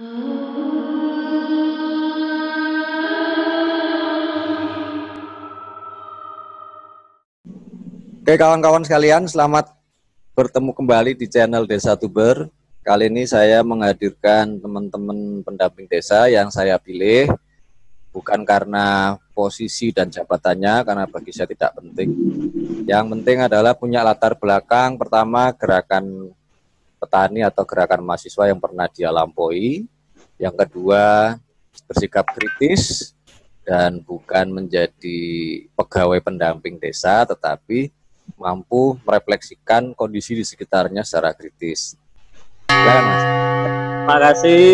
Oke kawan-kawan sekalian, selamat bertemu kembali di channel Desa Tuber. Kali ini saya menghadirkan teman-teman pendamping desa yang saya pilih, bukan karena posisi dan jabatannya, karena bagi saya tidak penting. Yang penting adalah punya latar belakang, pertama gerakan petani atau gerakan mahasiswa yang pernah dia lampaui. Yang kedua, bersikap kritis dan bukan menjadi pegawai pendamping desa, tetapi mampu merefleksikan kondisi di sekitarnya secara kritis. Silakan Mas. Terima kasih.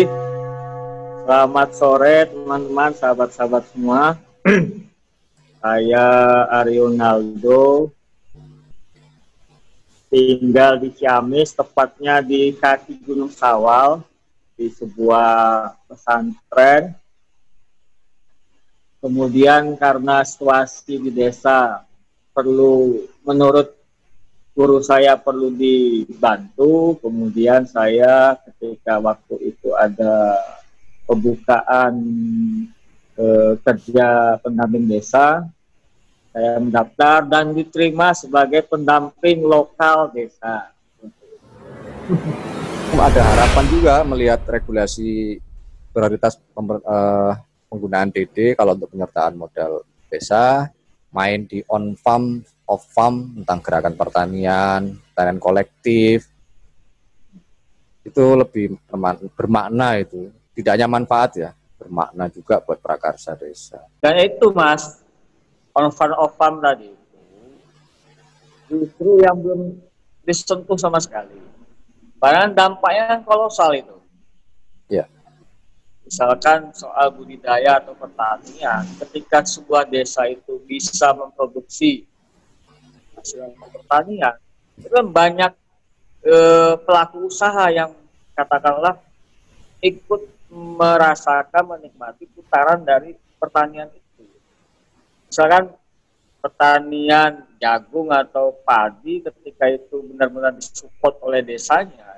Selamat sore teman-teman, sahabat-sahabat semua. Saya Arionaldo, tinggal di Ciamis, tepatnya di kaki Gunung Sawal, di sebuah pesantren. Kemudian karena situasi di desa menurut guru saya perlu dibantu, kemudian saya ketika waktu itu ada pembukaan kerja pendamping desa, saya mendaftar dan diterima sebagai pendamping lokal desa. Ada harapan juga melihat regulasi prioritas penggunaan DD kalau untuk penyertaan modal desa, main di on farm, off farm tentang gerakan pertanian kolektif, itu lebih bermakna, itu tidak hanya manfaat ya, bermakna juga buat prakarsa desa. Dan itu Mas, on farm off farm tadi justru yang belum disentuh sama sekali, padahal dampaknya kolosal itu. Ya. Misalkan soal budidaya atau pertanian, ketika sebuah desa itu bisa memproduksi hasil pertanian, itu kan banyak pelaku usaha yang katakanlah ikut merasakan, menikmati putaran dari pertanian itu. Misalkan pertanian jagung atau padi, ketika itu benar-benar disupport oleh desanya,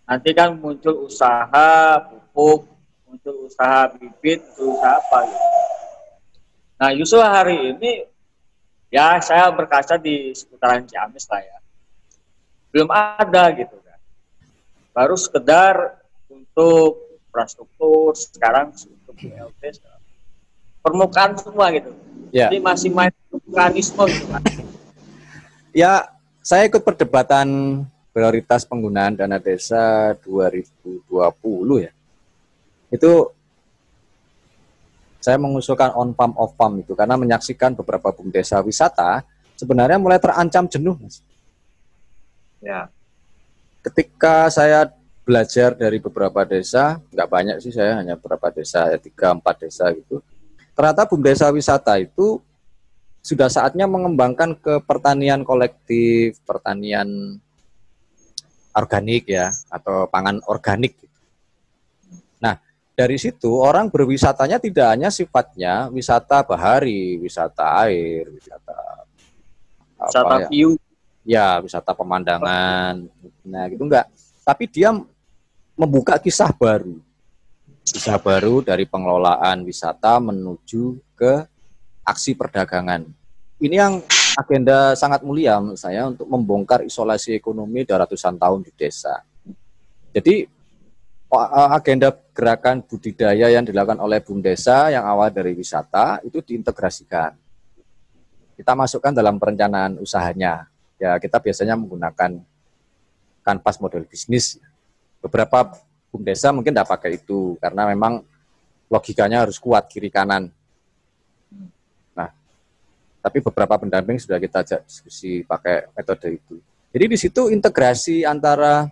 nanti kan muncul usaha pupuk, muncul usaha bibit, muncul usaha apa gitu. Nah justru hari ini ya saya berkaca di seputaran Ciamis lah ya, belum ada gitu kan, baru sekedar untuk infrastruktur, sekarang untuk BLT permukaan semua gitu ya. Jadi masih main mekanisme gitu kan. Ya, saya ikut perdebatan prioritas penggunaan dana desa 2020 ya. Itu saya mengusulkan on farm off farm itu karena menyaksikan beberapa desa wisata sebenarnya mulai terancam jenuh, Mas. Ya. Ketika saya belajar dari beberapa desa, nggak banyak sih, saya hanya beberapa desa, 3-4 desa gitu. Ternyata desa wisata itu sudah saatnya mengembangkan ke pertanian kolektif, pertanian organik ya, atau pangan organik. Nah, dari situ orang berwisatanya tidak hanya sifatnya wisata bahari, wisata air, wisata view. Ya, wisata pemandangan. Nah, gitu enggak. Tapi dia membuka kisah baru. Kisah baru dari pengelolaan wisata menuju ke aksi perdagangan. Ini yang agenda sangat mulia menurut saya untuk membongkar isolasi ekonomi dari ratusan tahun di desa. Jadi agenda gerakan budidaya yang dilakukan oleh Bumdesa yang awal dari wisata itu diintegrasikan. Kita masukkan dalam perencanaan usahanya. Ya, kita biasanya menggunakan kanvas model bisnis. Beberapa Bumdesa mungkin tidak pakai itu karena memang logikanya harus kuat kiri kanan. Nah, tapi beberapa pendamping sudah kita ajak diskusi pakai metode itu. Jadi di situ integrasi antara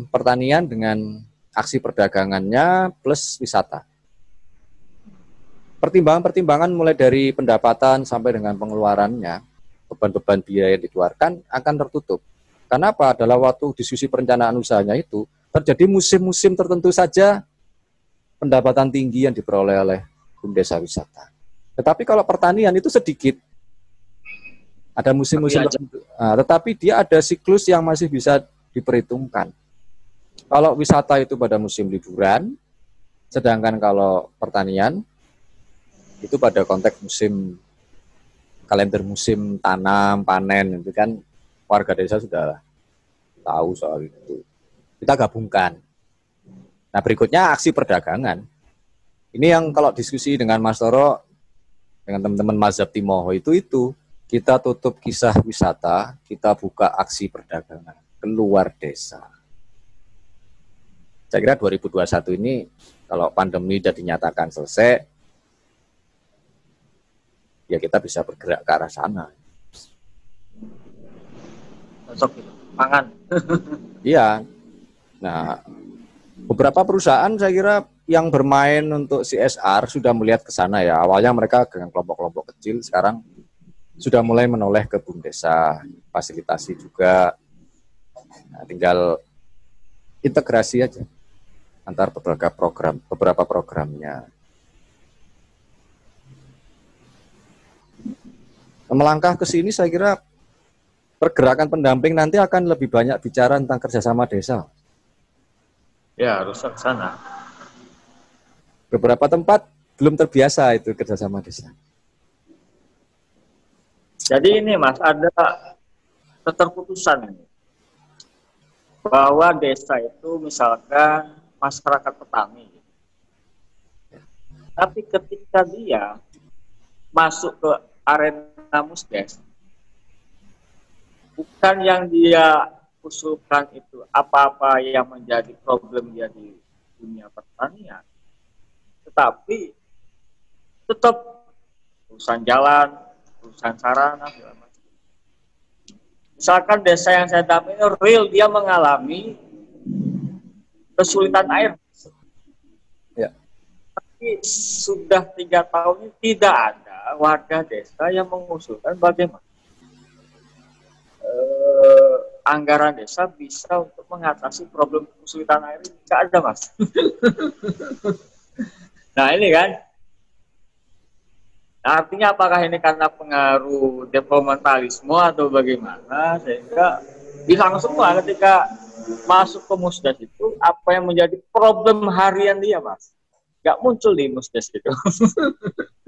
pertanian dengan aksi perdagangannya plus wisata. Pertimbangan-pertimbangan mulai dari pendapatan sampai dengan pengeluarannya, beban-beban biaya yang dikeluarkan akan tertutup. Karena apa? Adalah waktu diskusi perencanaan usahanya itu terjadi musim-musim tertentu saja pendapatan tinggi yang diperoleh oleh desa wisata. Tetapi kalau pertanian itu sedikit, ada musim-musim tertentu. Nah, tetapi dia ada siklus yang masih bisa diperhitungkan. Kalau wisata itu pada musim liburan, sedangkan kalau pertanian itu pada konteks musim, kalender musim tanam, panen, itu kan warga desa sudah tahu soal itu. Kita gabungkan. Nah, berikutnya aksi perdagangan. Ini yang kalau diskusi dengan Mas Toro, dengan teman-teman Mazhab Timoho itu kita tutup kisah wisata, kita buka aksi perdagangan keluar desa. Saya kira 2021 ini kalau pandemi sudah dinyatakan selesai, ya kita bisa bergerak ke arah sana. Masuk pangan. Iya. Nah, beberapa perusahaan saya kira yang bermain untuk CSR sudah melihat ke sana ya. Awalnya mereka dengan kelompok-kelompok kecil, sekarang sudah mulai menoleh ke BUMDesa, fasilitasi juga. Nah, tinggal integrasi aja antar beberapa programnya. Melangkah ke sini saya kira pergerakan pendamping nanti akan lebih banyak bicara tentang kerjasama desa. Ya, harus ke sana. Beberapa tempat belum terbiasa itu kerjasama desa. Jadi ini Mas, ada keterputusan ini. Bahwa desa itu misalkan masyarakat petani. Tapi ketika dia masuk ke arena musdes, bukan yang dia usulkan itu apa-apa yang menjadi problem dia di dunia pertanian, tetapi tetap urusan jalan, urusan sarana, segala macam. Misalkan desa yang saya dampingi real dia mengalami kesulitan air. Ya. Tapi sudah 3 tahun ini tidak ada warga desa yang mengusulkan bagaimana anggaran desa bisa untuk mengatasi problem kesulitan air ini. Tidak ada, Mas. Nah, ini kan. Nah, artinya apakah ini karena pengaruh developmentalisme atau bagaimana, sehingga hilang semua ketika masuk ke musdes itu, apa yang menjadi problem harian dia, Mas? Nggak muncul di musdes itu.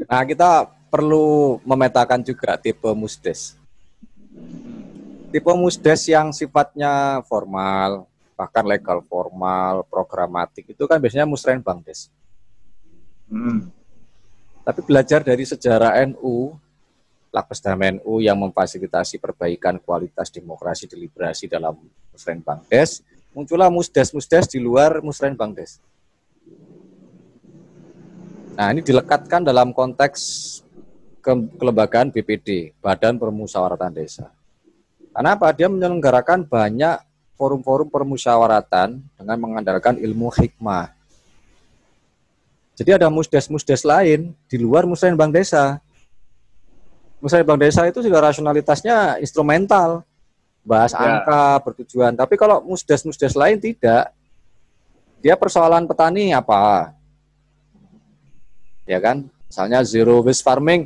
Nah, kita perlu memetakan juga tipe musdes. Tipe musdes yang sifatnya formal, bahkan legal formal, programatik, itu kan biasanya musrenbangdes. Tapi belajar dari sejarah NU, Lakbesdam NU yang memfasilitasi perbaikan kualitas demokrasi deliberasi dalam musrenbangdes, muncullah musdes-musdes di luar musrenbangdes. Nah, ini dilekatkan dalam konteks kelembagaan BPD, Badan Permusyawaratan Desa. Kenapa? Dia menyelenggarakan banyak forum-forum permusyawaratan dengan mengandalkan ilmu hikmah. Jadi ada musdes-musdes lain di luar musrenbang desa. Musrenbang desa itu juga rasionalitasnya instrumental, bahas angka, bertujuan. Tapi kalau musdes-musdes lain tidak, dia persoalan petani apa? Ya kan? Misalnya zero waste farming,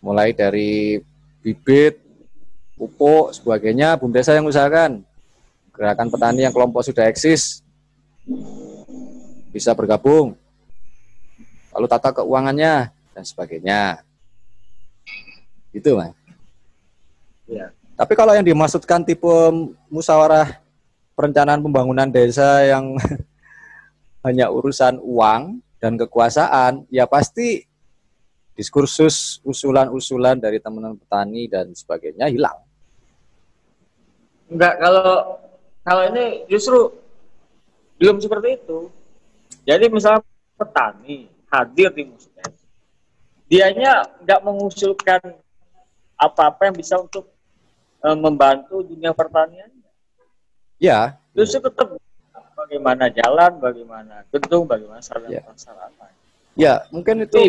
mulai dari bibit, pupuk, sebagainya, BUMDesa yang usahakan. Gerakan petani yang kelompok sudah eksis bisa bergabung. Lalu tata keuangannya dan sebagainya. Itu, Mas. Ya. Tapi kalau yang dimaksudkan tipe musyawarah perencanaan pembangunan desa yang hanya urusan uang dan kekuasaan, ya pasti diskursus, usulan-usulan dari teman-teman petani dan sebagainya hilang. Enggak, kalau ini justru belum seperti itu. Jadi misalnya petani hadir di musdes, dianya nggak mengusulkan apa-apa yang bisa untuk membantu dunia pertanian. Ya. Justru tetap bagaimana jalan, bagaimana gedung, bagaimana sarana. Ya, mungkin itu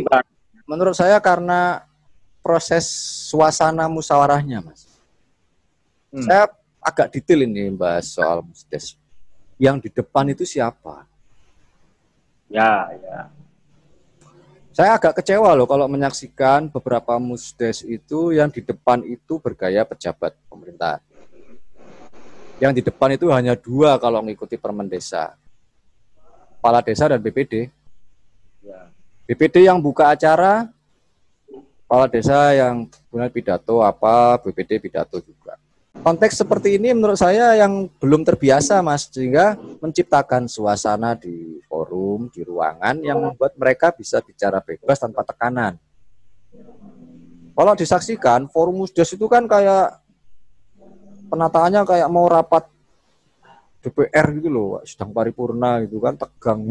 menurut saya karena proses suasana musyawarahnya, Mas. Saya agak detail ini bahas soal musdes. Yang di depan itu siapa? Ya. Saya agak kecewa loh kalau menyaksikan beberapa musdes itu yang di depan itu bergaya pejabat pemerintah. Yang di depan itu hanya 2 kalau mengikuti permen desa. Kepala desa dan BPD. Ya. BPD yang buka acara, kepala desa yang punya pidato apa, BPD pidato juga. Konteks seperti ini menurut saya yang belum terbiasa, Mas, sehingga menciptakan suasana di forum, di ruangan yang membuat mereka bisa bicara bebas tanpa tekanan. Kalau disaksikan, forum Musdes itu kan kayak penataannya kayak mau rapat DPR gitu loh, sedang paripurna gitu kan, tegang.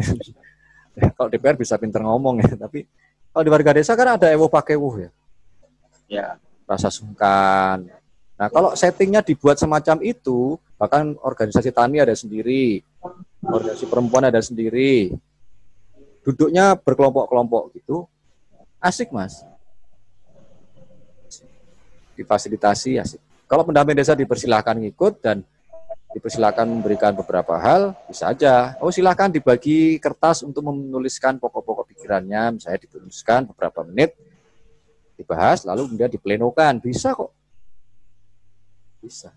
Ya, kalau DPR bisa pinter ngomong ya, tapi kalau di warga desa kan ada ewo pakewo ya. Ya. Rasa sungkan. Nah, kalau settingnya dibuat semacam itu, bahkan organisasi tani ada sendiri, organisasi perempuan ada sendiri, duduknya berkelompok-kelompok gitu, asik, Mas. Difasilitasi asik. Kalau pendamping desa dipersilahkan ngikut dan dipersilahkan memberikan beberapa hal, bisa aja. Oh, silahkan dibagi kertas untuk menuliskan pokok-pokok pikirannya, misalnya dituliskan beberapa menit, dibahas, lalu kemudian diplenokan. Bisa kok. Bisa.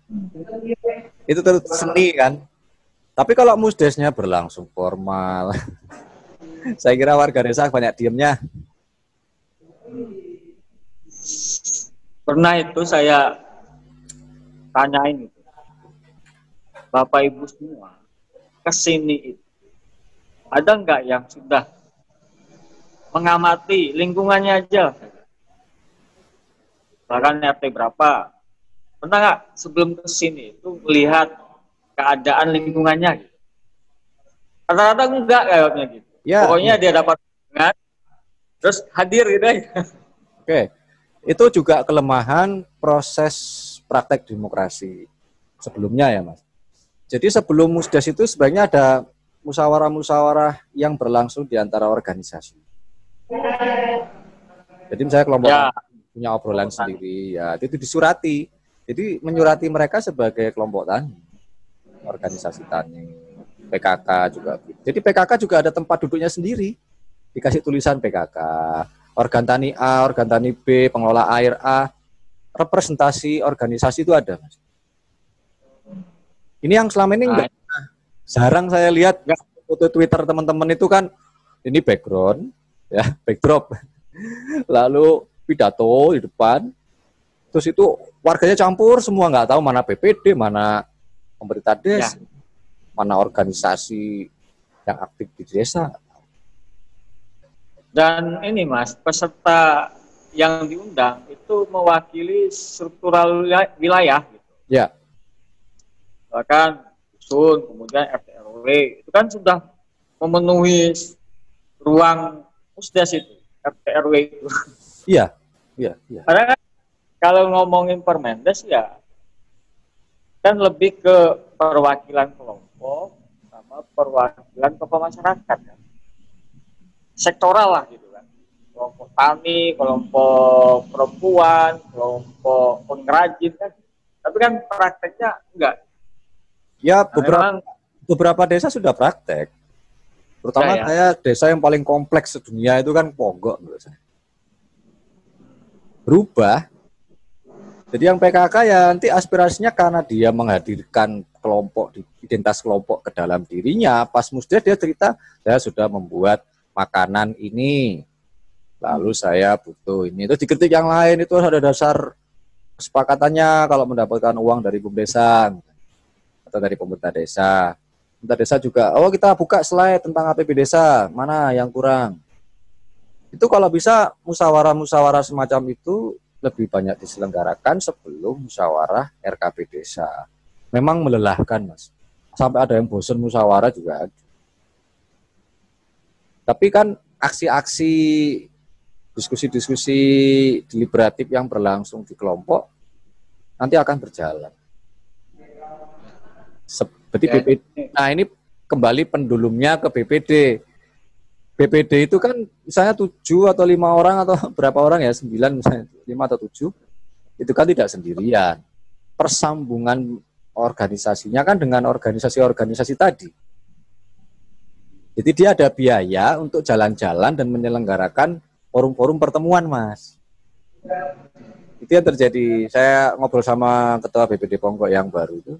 Itu terus seni kan. Tapi kalau musdesnya berlangsung formal, saya kira warga desa banyak diemnya. Pernah itu saya tanyain itu, Bapak Ibu semua kesini itu ada nggak yang sudah mengamati lingkungannya aja, bahkan RT berapa, pernah nggak sebelum kesini itu melihat keadaan lingkungannya gitu? Rata-rata enggak kayaknya gitu. Ya, Pokoknya ya. dia dapat dengan terus hadir gitu aja. Oke. Itu juga kelemahan proses praktek demokrasi sebelumnya ya, Mas. Jadi sebelum musdes itu sebenarnya ada musyawarah-musyawarah yang berlangsung di antara organisasi. Jadi misalnya kelompok Ya, tani punya obrolan sendiri, ya itu disurati. Jadi menyurati mereka sebagai kelompok tani, organisasi tani, PKK juga. Jadi PKK juga ada tempat duduknya sendiri, dikasih tulisan PKK, organ tani A, organ tani B, pengelola air A, representasi organisasi itu ada. Ini yang selama ini enggak, jarang saya lihat foto Twitter teman-teman itu kan, ini background, ya backdrop, lalu pidato di depan, terus itu warganya campur semua, nggak tahu mana BPD, mana pemerintah desa, mana organisasi yang aktif di desa. dan ini Mas, peserta yang diundang itu mewakili struktural wilayah gitu. Ya. Bahkan dusun, kemudian RT RW itu kan sudah memenuhi ruang musdes itu, RT RW itu. Iya, iya, iya. Karena kan kalau ngomongin Permendes ya kan lebih ke perwakilan kelompok sama perwakilan tokoh masyarakat kan. Sektoral lah gitu kan. Kelompok tani, kelompok perempuan, kelompok pengrajin kan. Tapi kan prakteknya enggak. Ya, Nah, beberapa desa sudah praktek. Terutama saya desa yang paling kompleks sedunia itu kan Ponggok menurut saya. Berubah. Jadi yang PKK ya nanti aspirasinya karena dia menghadirkan kelompok, identitas kelompok ke dalam dirinya. Pas musdes dia cerita, saya sudah membuat makanan ini. Lalu saya butuh ini. Itu dikritik yang lain, itu ada dasar kesepakatannya kalau mendapatkan uang dari BUMDesa atau dari pemerintah desa. Pemerintah desa juga, oh kita buka slide tentang APB desa, mana yang kurang. Itu kalau bisa musyawarah-musyawarah semacam itu lebih banyak diselenggarakan sebelum musyawarah RKP desa. Memang melelahkan, Mas. Sampai ada yang bosan musyawarah juga ada. Tapi kan aksi-aksi, diskusi-diskusi deliberatif yang berlangsung di kelompok nanti akan berjalan. Seperti BPD. Nah ini kembali pendulumnya ke BPD. BPD itu kan misalnya 7 atau 5 orang atau berapa orang ya, 9 misalnya, 5 atau 7, itu kan tidak sendirian. Persambungan organisasinya kan dengan organisasi-organisasi tadi. Jadi dia ada biaya untuk jalan-jalan dan menyelenggarakan forum-forum pertemuan, Mas. Itu yang terjadi. Saya ngobrol sama ketua BPD Ponggok yang baru itu.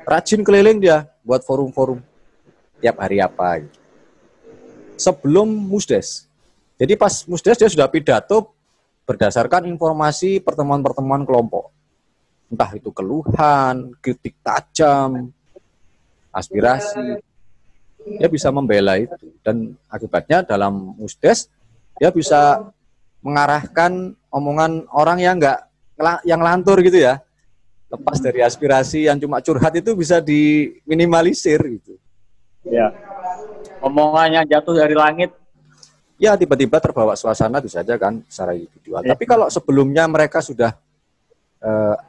Rajin keliling dia buat forum-forum tiap hari apa gitu. Sebelum Musdes. Jadi pas Musdes dia sudah pidato berdasarkan informasi pertemuan-pertemuan kelompok. Entah itu keluhan, kritik tajam, aspirasi. Dia bisa membela itu. Dan akibatnya dalam Musdes dia bisa mengarahkan omongan orang yang lantur gitu ya. Lepas dari aspirasi yang cuma curhat itu bisa diminimalisir gitu. Ya. Omongannya jatuh dari langit. Ya tiba-tiba terbawa suasana bisa saja kan secara individual. Tapi kalau sebelumnya mereka sudah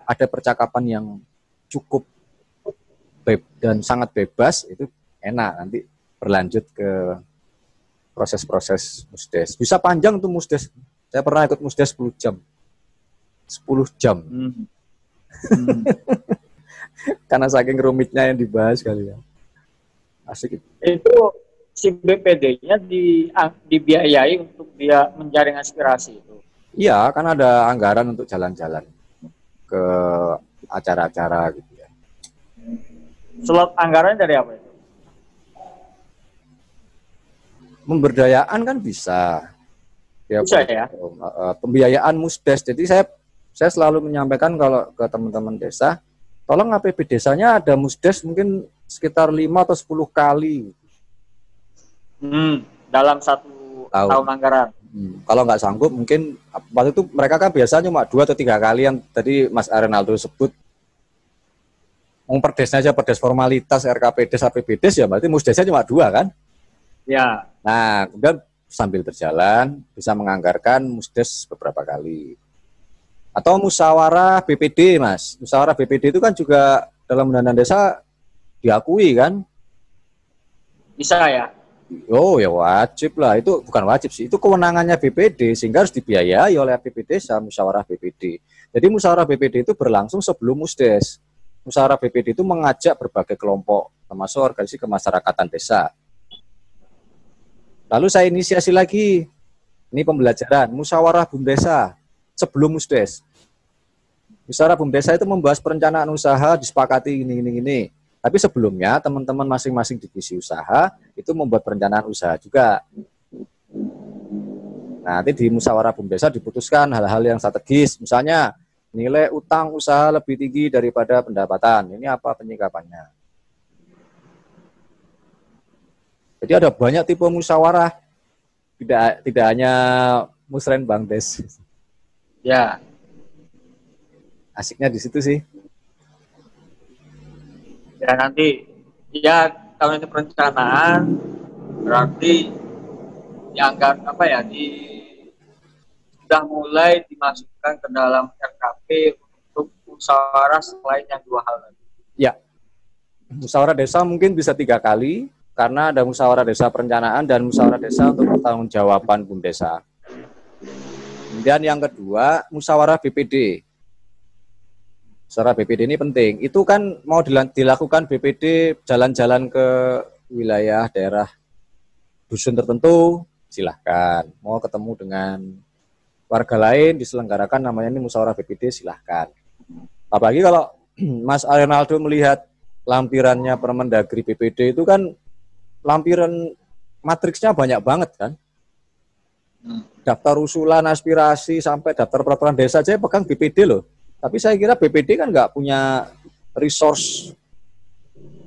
ada percakapan yang cukup dan sangat bebas, itu enak nanti berlanjut ke proses-proses Musdes. Bisa panjang tuh Musdes. Saya pernah ikut Musdes 10 jam. 10 jam. Karena saking rumitnya yang dibahas kali ya. Asik itu. Itu si BPD-nya dibiayai untuk dia menjaring aspirasi itu. Iya, kan ada anggaran untuk jalan-jalan ke acara-acara gitu ya. Slot anggarannya dari apa itu? Pemberdayaan kan bisa. Ya, bisa ya. Pembiayaan Musdes. Jadi saya selalu menyampaikan kalau ke teman-teman desa, tolong APB desanya ada Musdes mungkin sekitar 5 atau 10 kali. Dalam satu tahun anggaran. Kalau nggak sanggup mungkin waktu itu mereka kan biasanya cuma 2 atau 3 kali yang tadi Mas Arenaldo sebut. Perdesnya aja perdes formalitas RKPdes, APBdes ya berarti Musdesnya cuma 2 kan? Ya. Nah, kemudian sambil berjalan bisa menganggarkan Musdes beberapa kali. Atau musyawarah BPD, Mas. Musyawarah BPD itu kan juga dalam Undang-Undang Desa diakui kan? Bisa ya? Oh ya wajib lah. Itu bukan wajib sih. Itu kewenangannya BPD sehingga harus dibiayai oleh APBD sama musyawarah BPD. Jadi musyawarah BPD itu berlangsung sebelum Musdes. Musyawarah BPD itu mengajak berbagai kelompok termasuk organisasi kemasyarakatan desa. Lalu saya inisiasi lagi. Ini pembelajaran musyawarah BUMDesa sebelum Musdes. Musyawarah BUMDesa itu membahas perencanaan usaha disepakati ini. Tapi sebelumnya teman-teman masing-masing divisi usaha itu membuat perencanaan usaha juga. Nah, nanti di musyawarah BUMDesa diputuskan hal-hal yang strategis. Misalnya nilai utang usaha lebih tinggi daripada pendapatan. Ini apa penyikapannya? Jadi ada banyak tipe musyawarah. Tidak hanya Musren Bang Des. Ya. Asiknya di situ sih. Ya nanti ya kalau ini perencanaan berarti dianggap sudah mulai dimasukkan ke dalam RKP untuk musyawarah selain yang 2 hal tadi. Ya, musyawarah desa mungkin bisa 3 kali karena ada musyawarah desa perencanaan dan musyawarah desa untuk pertanggungjawaban BUMDesa. Kemudian yang kedua musyawarah BPD. Musyawarah BPD ini penting. Itu kan mau dilakukan BPD jalan-jalan ke wilayah daerah dusun tertentu, silahkan. Mau ketemu dengan warga lain diselenggarakan namanya ini musyawarah BPD, silahkan. Apalagi kalau Mas Arenaldo melihat lampirannya Permendagri BPD itu kan lampiran matriksnya banyak banget kan. Daftar usulan aspirasi sampai daftar peraturan desa aja pegang BPD loh. Tapi saya kira BPD kan nggak punya resource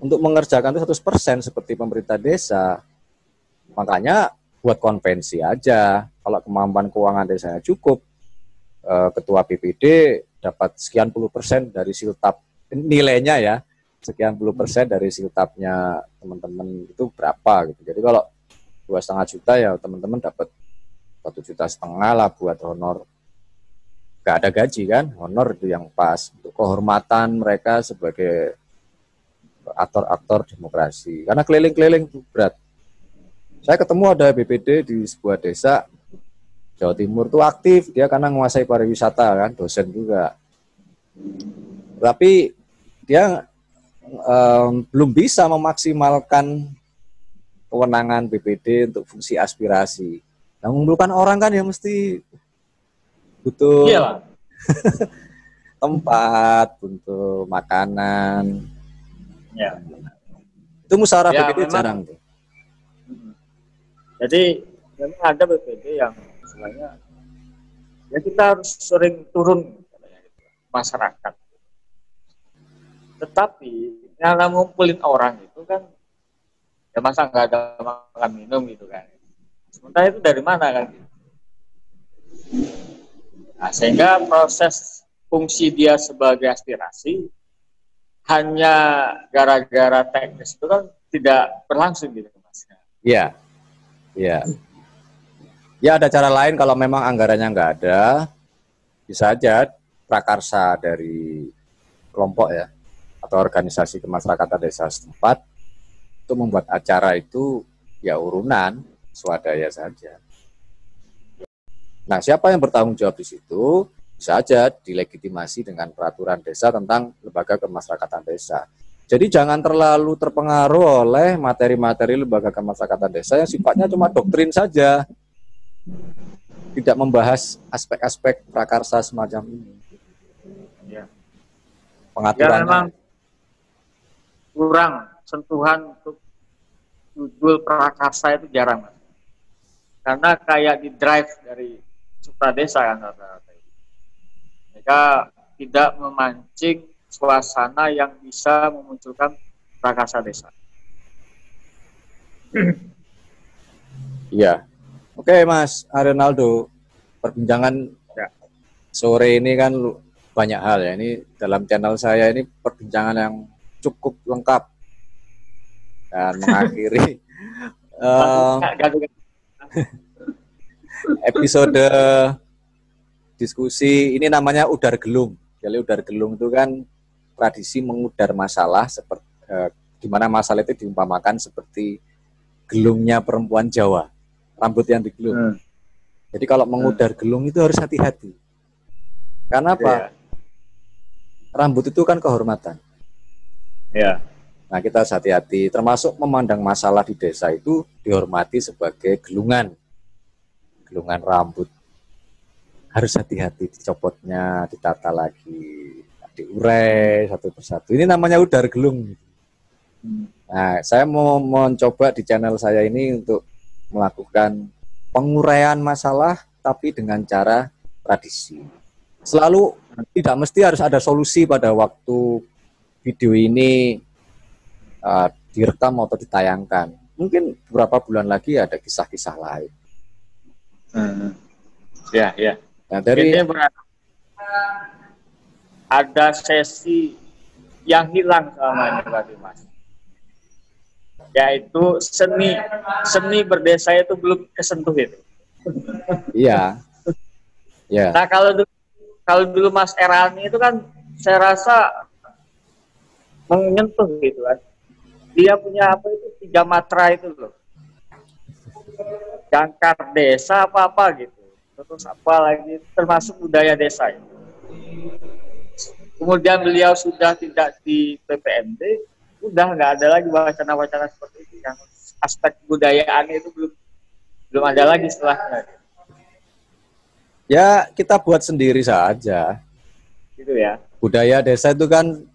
untuk mengerjakan itu 100% seperti pemerintah desa. Makanya buat konvensi aja. Kalau kemampuan keuangan desanya cukup, ketua BPD dapat sekian puluh persen dari siltap nilainya ya, sekian puluh persen dari siltapnya teman-teman itu berapa gitu. Jadi kalau 2,5 juta ya teman-teman dapat 1,5 juta lah buat honor. Gak ada gaji kan, honor itu yang pas untuk kehormatan mereka sebagai aktor-aktor demokrasi. Karena keliling-keliling itu berat. Saya ketemu ada BPD di sebuah desa Jawa Timur itu aktif dia karena menguasai pariwisata kan, dosen juga. Tapi dia belum bisa memaksimalkan kewenangan BPD untuk fungsi aspirasi. Yang mengumpulkan orang kan ya mesti butuh tempat, butuh makanan, Ya. Itu musyawarah Ya, BPD memang. jarang tuh. Jadi memang ada BPD yang istilahnya ya kita harus sering turun masyarakat. Tetapi yang ngumpulin orang itu kan ya masa nggak ada makan minum gitu kan. Sementara itu dari mana kan? Nah, sehingga proses fungsi dia sebagai aspirasi hanya gara-gara teknis itu kan tidak berlangsung gitu Mas. Iya, iya. Ya ada cara lain kalau memang anggarannya nggak ada, bisa aja prakarsa dari kelompok ya atau organisasi kemasyarakatan desa setempat itu membuat acara itu ya urunan swadaya saja. Nah, siapa yang bertanggung jawab di situ? Bisa aja dilegitimasi dengan peraturan desa tentang lembaga kemasyarakatan desa. Jadi jangan terlalu terpengaruh oleh materi-materi lembaga kemasyarakatan desa yang sifatnya cuma doktrin saja. Tidak membahas aspek-aspek prakarsa semacam ini. Ya. Pengaturannya. Ya memang kurang sentuhan untuk judul prakarsa itu jarang Mas. Karena kayak di drive dari Supradesa kan rata-rata. Mereka tidak memancing suasana yang bisa memunculkan prakarsa desa. Iya. Oke Mas Arenaldo, perbincangan Ya. sore ini kan banyak hal ya. Ini dalam channel saya ini perbincangan yang cukup lengkap dan mengakhiri episode diskusi ini namanya udar gelung. Jadi udar gelung itu kan tradisi mengudar masalah seperti di mana masalah itu diumpamakan seperti gelungnya perempuan Jawa, rambut yang digelung. Jadi kalau mengudar gelung itu harus hati-hati. Karena apa? Rambut itu kan kehormatan. Ya. Nah, kita harus hati-hati, termasuk memandang masalah di desa itu dihormati sebagai gelungan rambut. Harus hati-hati dicopotnya, ditata lagi, diurai satu persatu. Ini namanya udar gelung. Nah, saya mau mencoba di channel saya ini untuk melakukan penguraian masalah, tapi dengan cara tradisi. Selalu tidak mesti harus ada solusi pada waktu video ini direkam atau ditayangkan. Mungkin beberapa bulan lagi ada kisah-kisah lain. Ya, ya. Nah, dari ini ada sesi yang hilang selama ini berarti Mas. Yaitu seni berdesa itu belum kesentuh itu. iya. Ya. Nah, kalau dulu Mas Erani itu kan saya rasa menyentuh gitu kan. Dia punya apa itu 3 matra itu loh. Jangkar desa apa gitu. Terus apa lagi termasuk budaya desa itu. Kemudian beliau sudah tidak di PPMD, udah nggak ada lagi wacana-wacana seperti itu. Yang aspek budayaan itu belum ada lagi setelahnya. Ya, kita buat sendiri saja. Gitu ya. Budaya desa itu kan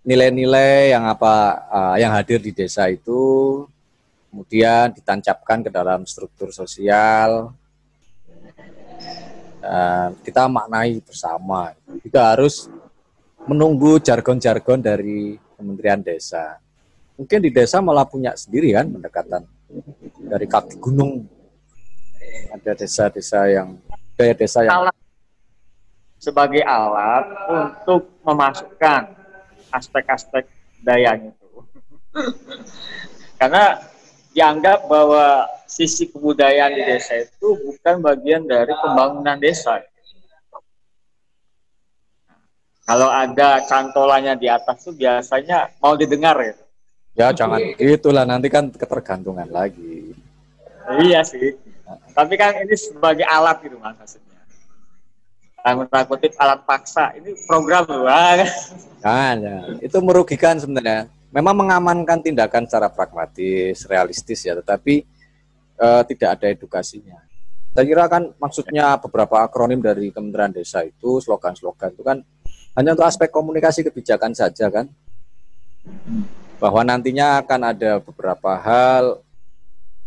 nilai-nilai yang hadir di desa itu kemudian ditancapkan ke dalam struktur sosial. Dan kita maknai bersama. Kita harus menunggu jargon-jargon dari Kementerian Desa. Mungkin di desa malah punya sendiri kan pendekatan dari kaki gunung. Ada desa-desa yang budaya desa yang sebagai alat untuk memasukkan aspek-aspek budayanya itu. Karena dianggap bahwa sisi kebudayaan di desa itu bukan bagian dari pembangunan desa. Kalau ada cantolannya di atas itu biasanya mau didengar ya. ya jangan itulah nanti kan ketergantungan lagi. Iya sih. Tapi kan ini sebagai alat gitu Mas maksudnya. Tanda kutip alat paksa. Ini program loh. Nah, itu merugikan sebenarnya. Memang mengamankan tindakan secara pragmatis, realistis ya, tetapi tidak ada edukasinya. Saya kira kan maksudnya beberapa akronim dari Kementerian Desa itu, slogan-slogan itu kan hanya untuk aspek komunikasi kebijakan saja kan. bahwa nantinya akan ada beberapa hal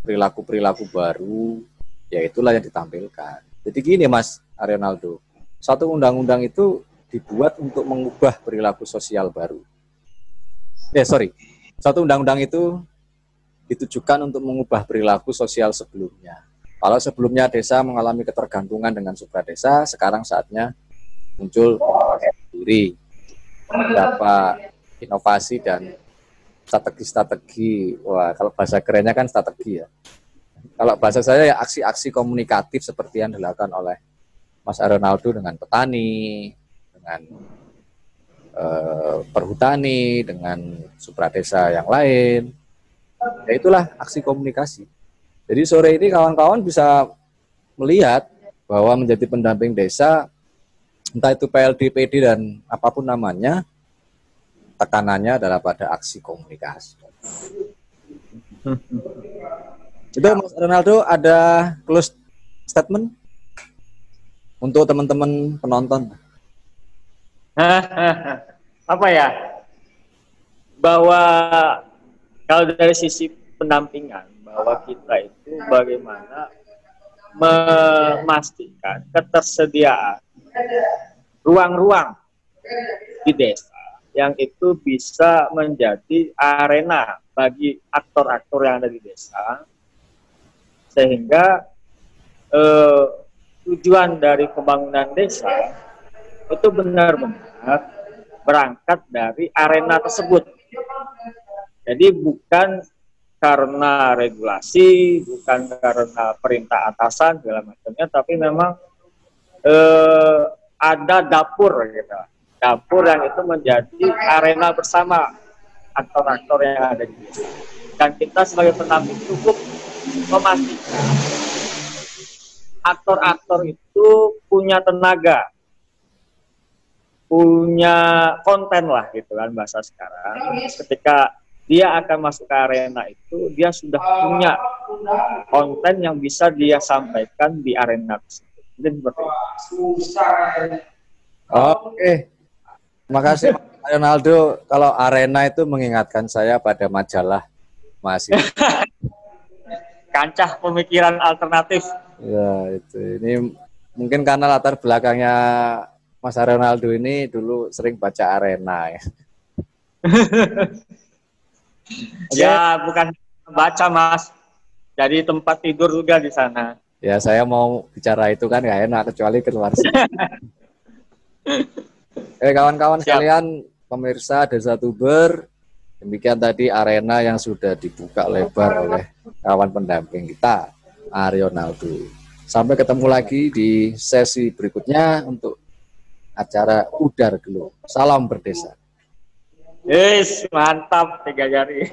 perilaku-perilaku baru, ya itulah yang ditampilkan. Jadi gini Mas Arionaldo, satu undang-undang itu dibuat untuk mengubah perilaku sosial baru. Satu undang-undang itu ditujukan untuk mengubah perilaku sosial sebelumnya. Kalau sebelumnya desa mengalami ketergantungan dengan supradesa, sekarang saatnya muncul sendiri beberapa inovasi dan strategi-strategi. Wah, kalau bahasa kerennya kan strategi ya. Kalau bahasa saya ya aksi-aksi komunikatif seperti yang dilakukan oleh Mas Arionaldo dengan petani, dengan perhutani, dengan supradesa yang lain. Ya itulah aksi komunikasi. Jadi sore ini kawan-kawan bisa melihat bahwa menjadi pendamping desa, entah itu PLD, PD, dan apapun namanya, tekanannya adalah pada aksi komunikasi. Itu Mas Ronaldo ada close statement untuk teman-teman penonton. Apa ya? Bahwa kalau dari sisi pendampingan, bahwa kita itu bagaimana memastikan ketersediaan ruang-ruang di desa yang itu bisa menjadi arena bagi aktor-aktor yang ada di desa, sehingga tujuan dari pembangunan desa itu benar-benar berangkat dari arena tersebut. Jadi bukan karena regulasi, bukan karena perintah atasan segala macamnya, tapi memang ada dapur gitu. Dapur yang itu menjadi arena bersama aktor-aktor yang ada di desa. Dan kita sebagai pendamping cukup memastikan aktor-aktor itu punya tenaga, punya konten lah gitu kan bahasa sekarang. Ketika dia akan masuk ke arena itu, dia sudah punya konten yang bisa dia sampaikan di arena tersebut. Jadi seperti itu. Oke, terima kasih Mas Arionaldo. Kalau arena itu mengingatkan saya pada majalah mahasiswa. Kancah pemikiran alternatif. Ya itu. Ini mungkin karena latar belakangnya Mas Arionaldo ini dulu sering baca arena ya. Ya, bukan baca Mas. Jadi tempat tidur juga di sana. Ya saya mau bicara itu kan nggak enak kecuali keluar sini. Kawan-kawan sekalian, pemirsa Desa Tuber, demikian tadi arena yang sudah dibuka lebar oleh kawan pendamping kita, Arionaldo. Sampai ketemu lagi di sesi berikutnya untuk acara Udar Gelo. Salam berdesa. Yes, mantap 3 jari.